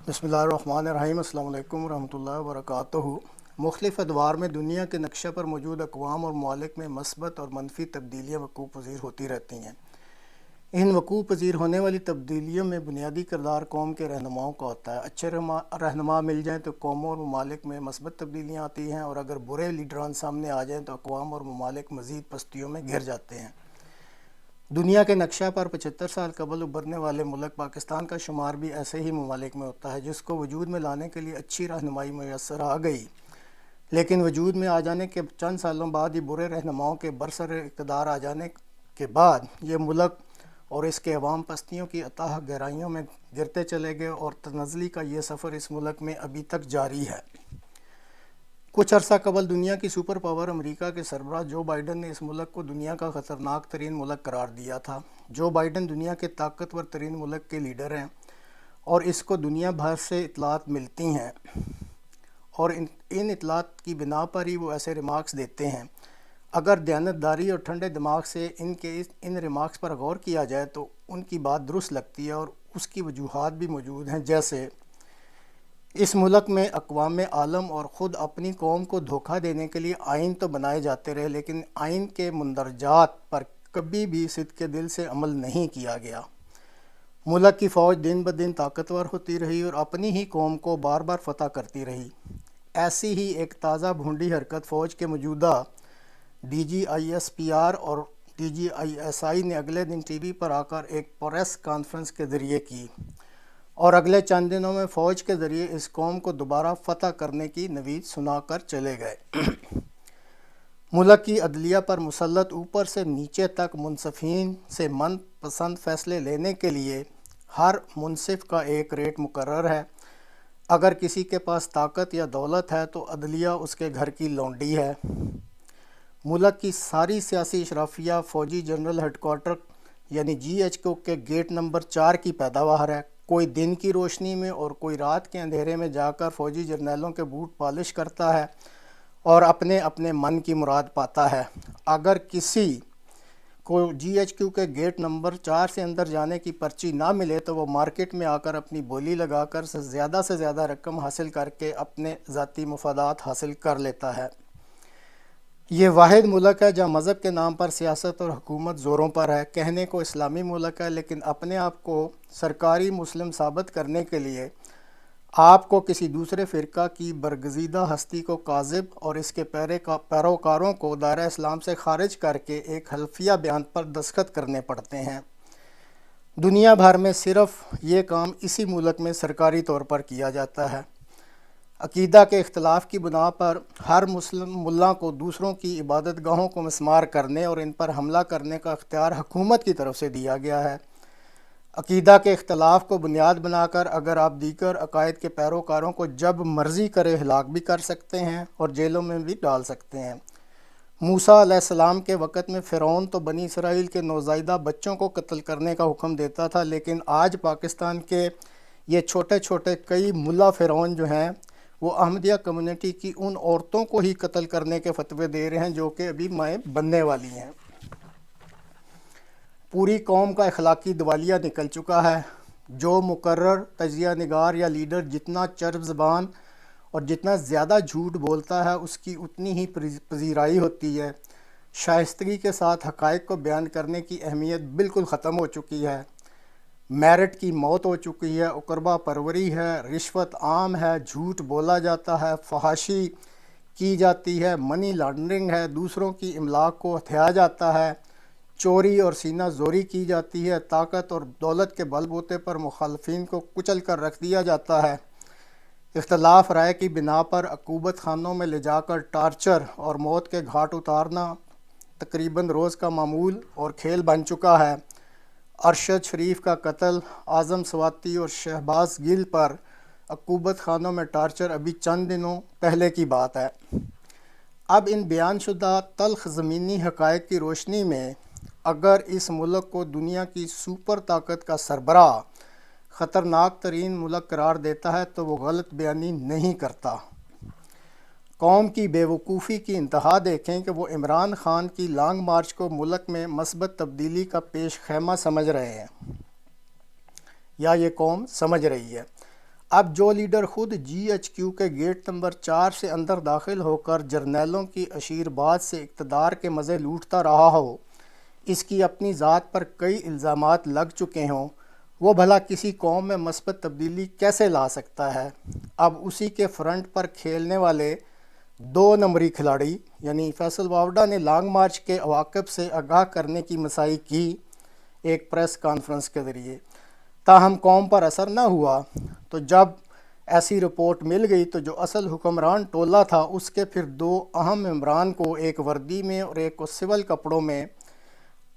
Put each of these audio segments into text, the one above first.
بسم اللہ الرحمن الرحیم۔ السلام علیکم ورحمۃ اللہ وبرکاتہ۔ مختلف ادوار میں دنیا کے نقشے پر موجود اقوام اور ممالک میں مثبت اور منفی تبدیلیاں وقوع پذیر ہوتی رہتی ہیں۔ ان وقوع پذیر ہونے والی تبدیلیوں میں بنیادی کردار قوم کے رہنماؤں کا ہوتا ہے۔ اچھے رہنما مل جائیں تو قوموں اور ممالک میں مثبت تبدیلیاں آتی ہیں، اور اگر برے لیڈران سامنے آ جائیں تو اقوام اور ممالک مزید پستیوں میں گر جاتے ہیں۔ دنیا کے نقشہ پر 75 سال قبل ابھرنے والے ملک پاکستان کا شمار بھی ایسے ہی ممالک میں ہوتا ہے، جس کو وجود میں لانے کے لیے اچھی رہنمائی میسر آ گئی، لیکن وجود میں آ جانے کے چند سالوں بعد ہی برے رہنماؤں کے برسر اقتدار آ جانے کے بعد یہ ملک اور اس کے عوام پستیوں کی اتاہ گہرائیوں میں گرتے چلے گئے، اور تنزلی کا یہ سفر اس ملک میں ابھی تک جاری ہے۔ کچھ عرصہ قبل دنیا کی سپر پاور امریکہ کے سربراہ جو بائیڈن نے اس ملک کو دنیا کا خطرناک ترین ملک قرار دیا تھا۔ جو بائیڈن دنیا کے طاقتور ترین ملک کے لیڈر ہیں، اور اس کو دنیا بھر سے اطلاعات ملتی ہیں، اور ان اطلاعات کی بنا پر ہی وہ ایسے ریمارکس دیتے ہیں۔ اگر دیانتداری اور ٹھنڈے دماغ سے ان ریمارکس پر غور کیا جائے تو ان کی بات درست لگتی ہے، اور اس کی وجوہات بھی موجود ہیں، جیسے اس ملک میں اقوام عالم اور خود اپنی قوم کو دھوکہ دینے کے لیے آئین تو بنائے جاتے رہے، لیکن آئین کے مندرجات پر کبھی بھی صدق دل سے عمل نہیں کیا گیا۔ ملک کی فوج دن بدن طاقتور ہوتی رہی اور اپنی ہی قوم کو بار بار فتح کرتی رہی۔ ایسی ہی ایک تازہ بھونڈی حرکت فوج کے موجودہ D G I S P R اور D G I S I نے اگلے دن ٹی وی پر آ کر ایک پریس کانفرنس کے ذریعے کی، اور اگلے چند دنوں میں فوج کے ذریعے اس قوم کو دوبارہ فتح کرنے کی نوید سنا کر چلے گئے۔ ملک کی عدلیہ پر مسلط اوپر سے نیچے تک منصفین سے من پسند فیصلے لینے کے لیے ہر منصف کا ایک ریٹ مقرر ہے۔ اگر کسی کے پاس طاقت یا دولت ہے تو عدلیہ اس کے گھر کی لونڈی ہے۔ ملک کی ساری سیاسی اشرافیہ فوجی جنرل ہیڈ کوارٹر یعنی جی ایچ کیو کے گیٹ نمبر 4 کی پیداوار ہے۔ کوئی دن کی روشنی میں اور کوئی رات کے اندھیرے میں جا کر فوجی جرنیلوں کے بوٹ پالش کرتا ہے اور اپنے اپنے من کی مراد پاتا ہے۔ اگر کسی کو جی ایچ کیو کے گیٹ نمبر 4 سے اندر جانے کی پرچی نہ ملے تو وہ مارکیٹ میں آ کر اپنی بولی لگا کر سے زیادہ رقم حاصل کر کے اپنے ذاتی مفادات حاصل کر لیتا ہے۔ یہ واحد ملک ہے جہاں مذہب کے نام پر سیاست اور حکومت زوروں پر ہے۔ کہنے کو اسلامی ملک ہے، لیکن اپنے آپ کو سرکاری مسلم ثابت کرنے کے لیے آپ کو کسی دوسرے فرقہ کی برگزیدہ ہستی کو کاذب اور اس کے پیروکاروں کو دائرہ اسلام سے خارج کر کے ایک حلفیہ بیان پر دستخط کرنے پڑتے ہیں۔ دنیا بھر میں صرف یہ کام اسی ملک میں سرکاری طور پر کیا جاتا ہے۔ عقیدہ کے اختلاف کی بنا پر ہر مسلم ملا کو دوسروں کی عبادت گاہوں کو مسمار کرنے اور ان پر حملہ کرنے کا اختیار حکومت کی طرف سے دیا گیا ہے۔ عقیدہ کے اختلاف کو بنیاد بنا کر اگر آپ دیگر عقائد کے پیروکاروں کو جب مرضی کرے ہلاک بھی کر سکتے ہیں اور جیلوں میں بھی ڈال سکتے ہیں۔ موسیٰ علیہ السلام کے وقت میں فرعون تو بنی اسرائیل کے نوزائیدہ بچوں کو قتل کرنے کا حکم دیتا تھا، لیکن آج پاکستان کے یہ چھوٹے چھوٹے کئی ملا فرعون جو ہیں وہ احمدیہ کمیونٹی کی ان عورتوں کو ہی قتل کرنے کے فتوے دے رہے ہیں جو کہ ابھی مائیں بننے والی ہیں۔ پوری قوم کا اخلاقی دیوالیہ نکل چکا ہے۔ جو مقرر تجزیہ نگار یا لیڈر جتنا چرب زبان اور جتنا زیادہ جھوٹ بولتا ہے اس کی اتنی ہی پذیرائی ہوتی ہے۔ شائستگی کے ساتھ حقائق کو بیان کرنے کی اہمیت بالکل ختم ہو چکی ہے۔ میرٹ کی موت ہو چکی ہے، اقربا پروری ہے، رشوت عام ہے، جھوٹ بولا جاتا ہے، فحاشی کی جاتی ہے، منی لانڈرنگ ہے، دوسروں کی املاک کو ہتھیا جاتا ہے، چوری اور سینہ زوری کی جاتی ہے، طاقت اور دولت کے بل بوتے پر مخالفین کو کچل کر رکھ دیا جاتا ہے۔ اختلاف رائے کی بنا پر عقوبت خانوں میں لے جا کر ٹارچر اور موت کے گھاٹ اتارنا تقریباً روز کا معمول اور کھیل بن چکا ہے۔ ارشد شریف کا قتل، اعظم سواتی اور شہباز گل پر عقوبت خانوں میں ٹارچر ابھی چند دنوں پہلے کی بات ہے۔ اب ان بیان شدہ تلخ زمینی حقائق کی روشنی میں اگر اس ملک کو دنیا کی سپر طاقت کا سربراہ خطرناک ترین ملک قرار دیتا ہے تو وہ غلط بیانی نہیں کرتا۔ قوم کی بے وقوفی کی انتہا دیکھیں کہ وہ عمران خان کی لانگ مارچ کو ملک میں مثبت تبدیلی کا پیش خیمہ سمجھ رہے ہیں، یا یہ قوم سمجھ رہی ہے۔ اب جو لیڈر خود GHQ کے گیٹ نمبر 4 سے اندر داخل ہو کر جرنیلوں کی اشیرباد سے اقتدار کے مزے لوٹتا رہا ہو، اس کی اپنی ذات پر کئی الزامات لگ چکے ہوں، وہ بھلا کسی قوم میں مثبت تبدیلی کیسے لا سکتا ہے؟ اب اسی کے فرنٹ پر کھیلنے والے 2 نمبری کھلاڑی یعنی فیصل واوڈا نے لانگ مارچ کے عواقب سے آگاہ کرنے کی مساعی کی ایک پریس کانفرنس کے ذریعے، تاہم قوم پر اثر نہ ہوا۔ تو جب ایسی رپورٹ مل گئی تو جو اصل حکمران ٹولہ تھا اس کے پھر 2 اہم ممبران کو، ایک وردی میں اور ایک کو سول کپڑوں میں،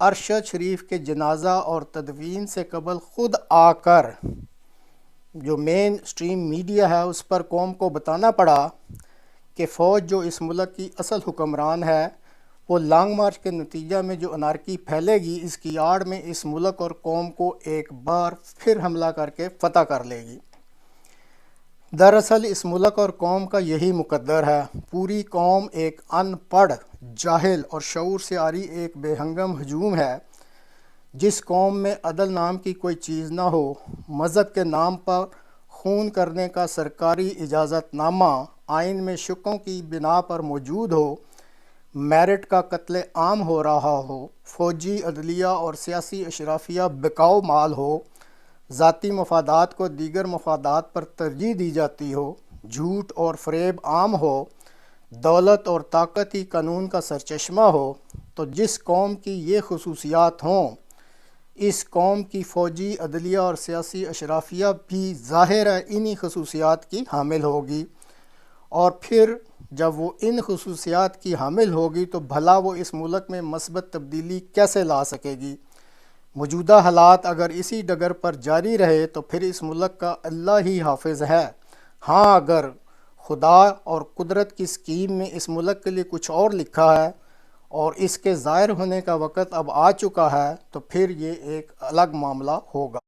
ارشد شریف کے جنازہ اور تدفین سے قبل خود آ کر جو مین سٹریم میڈیا ہے اس پر قوم کو بتانا پڑا کہ فوج جو اس ملک کی اصل حکمران ہے، وہ لانگ مارچ کے نتیجہ میں جو انارکی پھیلے گی، اس کی آڑ میں اس ملک اور قوم کو ایک بار پھر حملہ کر کے فتح کر لے گی۔ دراصل اس ملک اور قوم کا یہی مقدر ہے۔ پوری قوم ایک ان پڑھ، جاہل اور شعور سے عاری ایک بے ہنگم ہجوم ہے۔ جس قوم میں عدل نام کی کوئی چیز نہ ہو، مذہب کے نام پر خون کرنے کا سرکاری اجازت نامہ آئین میں شقوں کی بنا پر موجود ہو، میرٹ کا قتل عام ہو رہا ہو، فوجی، عدلیہ اور سیاسی اشرافیہ بکاؤ مال ہو، ذاتی مفادات کو دیگر مفادات پر ترجیح دی جاتی ہو، جھوٹ اور فریب عام ہو، دولت اور طاقت ہی قانون کا سرچشمہ ہو، تو جس قوم کی یہ خصوصیات ہوں، اس قوم کی فوجی، عدلیہ اور سیاسی اشرافیہ بھی ظاہر ہے انہی خصوصیات کی حامل ہوگی۔ اور پھر جب وہ ان خصوصیات کی حامل ہوگی تو بھلا وہ اس ملک میں مثبت تبدیلی کیسے لا سکے گی؟ موجودہ حالات اگر اسی ڈگر پر جاری رہے تو پھر اس ملک کا اللہ ہی حافظ ہے۔ ہاں، اگر خدا اور قدرت کی اسکیم میں اس ملک کے لیے کچھ اور لکھا ہے اور اس کے ظاہر ہونے کا وقت اب آ چکا ہے تو پھر یہ ایک الگ معاملہ ہوگا۔